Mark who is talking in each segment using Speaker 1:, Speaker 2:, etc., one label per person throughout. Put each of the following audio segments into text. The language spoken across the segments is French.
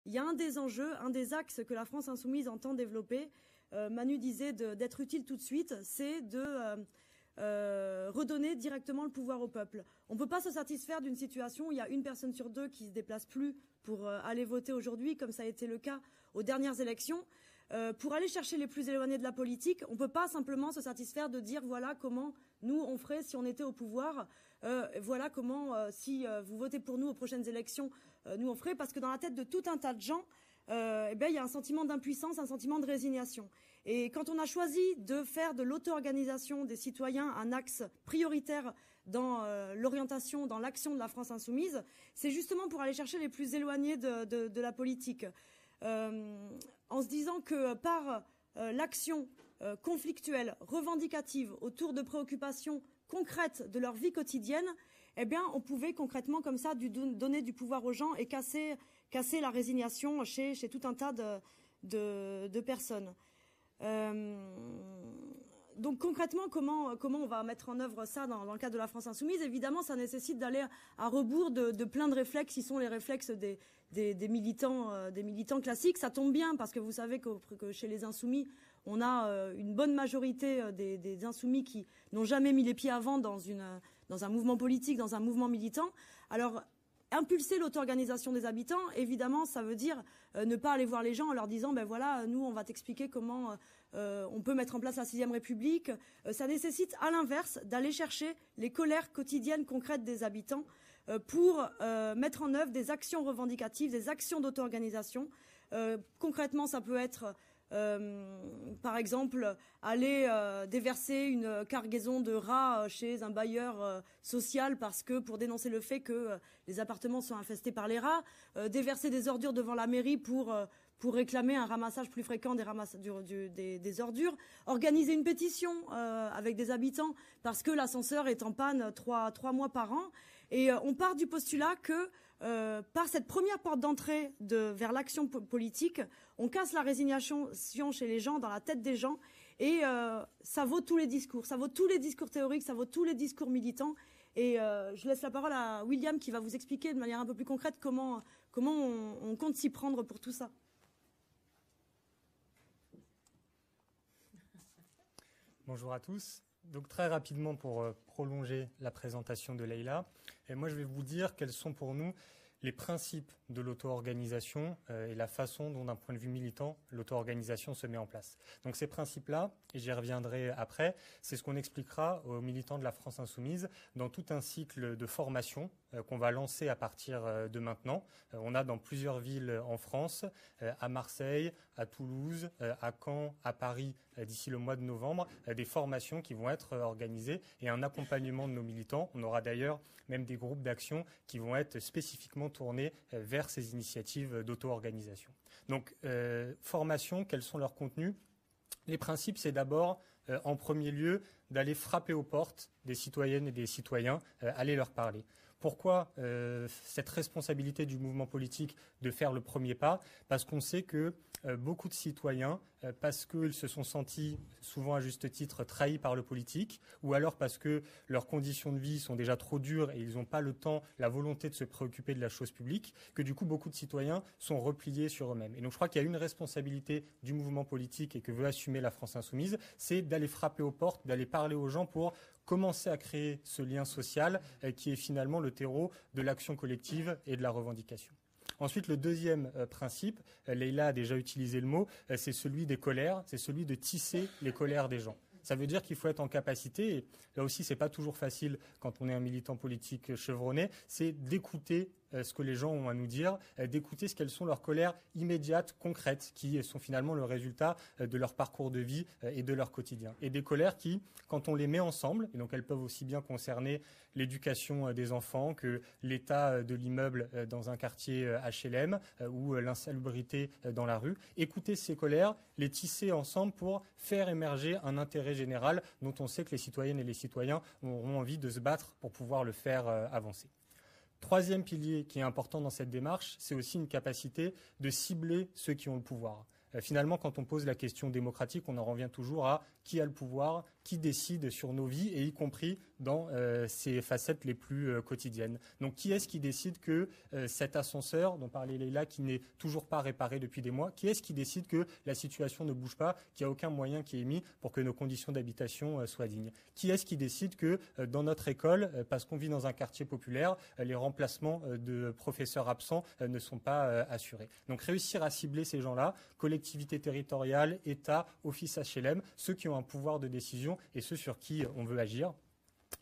Speaker 1: il y a un des enjeux, un des axes que la France insoumise entend développer. Manu disait d'être utile tout de suite, c'est de redonner directement le pouvoir au peuple. On ne peut pas se satisfaire d'une situation où il y a une personne sur deux qui ne se déplace plus pour aller voter aujourd'hui, comme ça a été le cas aux dernières élections. Pour aller chercher les plus éloignés de la politique, on ne peut pas simplement se satisfaire de dire voilà comment nous on ferait si on était au pouvoir, voilà comment si vous votez pour nous aux prochaines élections, nous on ferait, parce que dans la tête de tout un tas de gens, il y a un sentiment d'impuissance, un sentiment de résignation. Et quand on a choisi de faire de l'auto-organisation des citoyens un axe prioritaire dans l'orientation, dans l'action de la France insoumise, c'est justement pour aller chercher les plus éloignés de la politique. En se disant que par l'action conflictuelle, revendicative, autour de préoccupations concrètes de leur vie quotidienne, eh bien, on pouvait concrètement comme ça donner du pouvoir aux gens et casser la résignation chez tout un tas de personnes. Donc concrètement, comment on va mettre en œuvre ça dans le cadre de la France insoumise? Évidemment, ça nécessite d'aller à rebours de plein de réflexes qui sont les réflexes des militants classiques. Ça tombe bien parce que vous savez que chez les insoumis, on a une bonne majorité des insoumis qui n'ont jamais mis les pieds avant dans un mouvement politique, dans un mouvement militant. Alors, impulser l'auto-organisation des habitants, évidemment, ça veut dire ne pas aller voir les gens en leur disant ben voilà, nous on va t'expliquer comment on peut mettre en place la 6e République. Ça nécessite à l'inverse d'aller chercher les colères quotidiennes concrètes des habitants pour mettre en œuvre des actions revendicatives, des actions d'auto-organisation. Concrètement, ça peut être par exemple, aller déverser une cargaison de rats chez un bailleur social parce que pour dénoncer le fait que les appartements sont infestés par les rats, déverser des ordures devant la mairie pour réclamer un ramassage plus fréquent des ordures, organiser une pétition avec des habitants parce que l'ascenseur est en panne 3 mois par an. Et on part du postulat que par cette première porte d'entrée vers l'action politique, on casse la résignation chez les gens, dans la tête des gens, et ça vaut tous les discours. Ça vaut tous les discours théoriques, ça vaut tous les discours militants. Et je laisse la parole à William qui va vous expliquer de manière un peu plus concrète comment on compte s'y prendre pour tout ça.
Speaker 2: Bonjour à tous. Donc très rapidement pour prolonger la présentation de Leïla, et moi je vais vous dire quels sont pour nous les principes de l'auto-organisation et la façon dont d'un point de vue militant l'auto-organisation se met en place. Donc ces principes-là, et j'y reviendrai après, c'est ce qu'on expliquera aux militants de la France insoumise dans tout un cycle de formation qu'on va lancer à partir de maintenant. On a dans plusieurs villes en France, à Marseille, à Toulouse, à Caen, à Paris, d'ici le mois de novembre, des formations qui vont être organisées et un accompagnement de nos militants. On aura d'ailleurs même des groupes d'action qui vont être spécifiquement tournés vers ces initiatives d'auto-organisation. Donc, formation, quels sont leurs contenus? Les principes, c'est d'abord, en premier lieu, d'aller frapper aux portes des citoyennes et des citoyens, aller leur parler. Pourquoi cette responsabilité du mouvement politique de faire le premier pas? Parce qu'on sait que beaucoup de citoyens, parce qu'ils se sont sentis, souvent à juste titre, trahis par le politique, ou alors parce que leurs conditions de vie sont déjà trop dures et ils n'ont pas le temps, la volonté de se préoccuper de la chose publique, que du coup beaucoup de citoyens sont repliés sur eux-mêmes. Et donc je crois qu'il y a une responsabilité du mouvement politique et que veut assumer la France insoumise, c'est d'aller frapper aux portes, d'aller parler aux gens pour commencer à créer ce lien social qui est finalement le terreau de l'action collective et de la revendication. Ensuite, le deuxième principe, Leïla a déjà utilisé le mot, c'est celui des colères, c'est celui de tisser les colères des gens. Ça veut dire qu'il faut être en capacité, et là aussi c'est pas toujours facile quand on est un militant politique chevronné, c'est d'écouter ce que les gens ont à nous dire, d'écouter ce qu'elles sont leurs colères immédiates, concrètes, qui sont finalement le résultat de leur parcours de vie et de leur quotidien. Et des colères qui, quand on les met ensemble, et donc elles peuvent aussi bien concerner l'éducation des enfants que l'état de l'immeuble dans un quartier HLM ou l'insalubrité dans la rue, écouter ces colères, les tisser ensemble pour faire émerger un intérêt général dont on sait que les citoyennes et les citoyens auront envie de se battre pour pouvoir le faire avancer. Troisième pilier qui est important dans cette démarche, c'est aussi une capacité de cibler ceux qui ont le pouvoir. Finalement, quand on pose la question démocratique, on en revient toujours à qui a le pouvoir, qui décide sur nos vies, et y compris dans ses facettes les plus quotidiennes. Donc qui est-ce qui décide que cet ascenseur dont parlait Leïla, qui n'est toujours pas réparé depuis des mois, qui est-ce qui décide que la situation ne bouge pas, qu'il n'y a aucun moyen qui est mis pour que nos conditions d'habitation soient dignes? Qui est-ce qui décide que dans notre école, parce qu'on vit dans un quartier populaire, les remplacements de professeurs absents ne sont pas assurés? Donc réussir à cibler ces gens-là, collectivités territoriales, État, office HLM, ceux qui ont un pouvoir de décision et ceux sur qui on veut agir.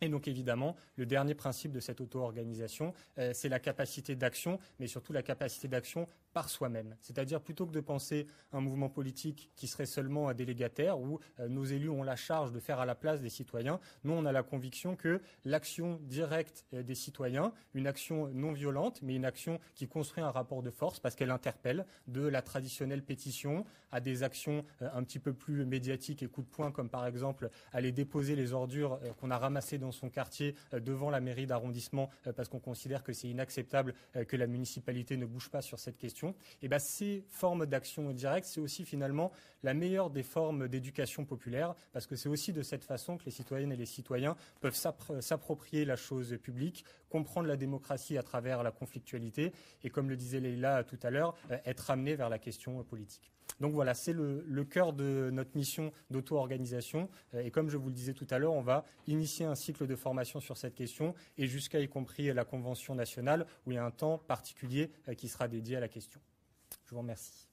Speaker 2: Et donc évidemment, le dernier principe de cette auto-organisation, c'est la capacité d'action, mais surtout la capacité d'action par soi-même. C'est-à-dire plutôt que de penser un mouvement politique qui serait seulement un délégataire, où nos élus ont la charge de faire à la place des citoyens, nous on a la conviction que l'action directe des citoyens, une action non violente, mais une action qui construit un rapport de force parce qu'elle interpelle, de la traditionnelle pétition à des actions un petit peu plus médiatiques et coup de poing, comme par exemple aller déposer les ordures qu'on a ramassées dans son quartier devant la mairie d'arrondissement parce qu'on considère que c'est inacceptable que la municipalité ne bouge pas sur cette question. Et bien ces formes d'action directe, c'est aussi finalement la meilleure des formes d'éducation populaire, parce que c'est aussi de cette façon que les citoyennes et les citoyens peuvent s'approprier la chose publique, comprendre la démocratie à travers la conflictualité et, comme le disait Leïla tout à l'heure, être amenés vers la question politique. Donc voilà, c'est le cœur de notre mission d'auto-organisation. Et comme je vous le disais tout à l'heure, on va initier un cycle de formation sur cette question et jusqu'à y compris la Convention nationale où il y a un temps particulier qui sera dédié à la question. Je vous remercie.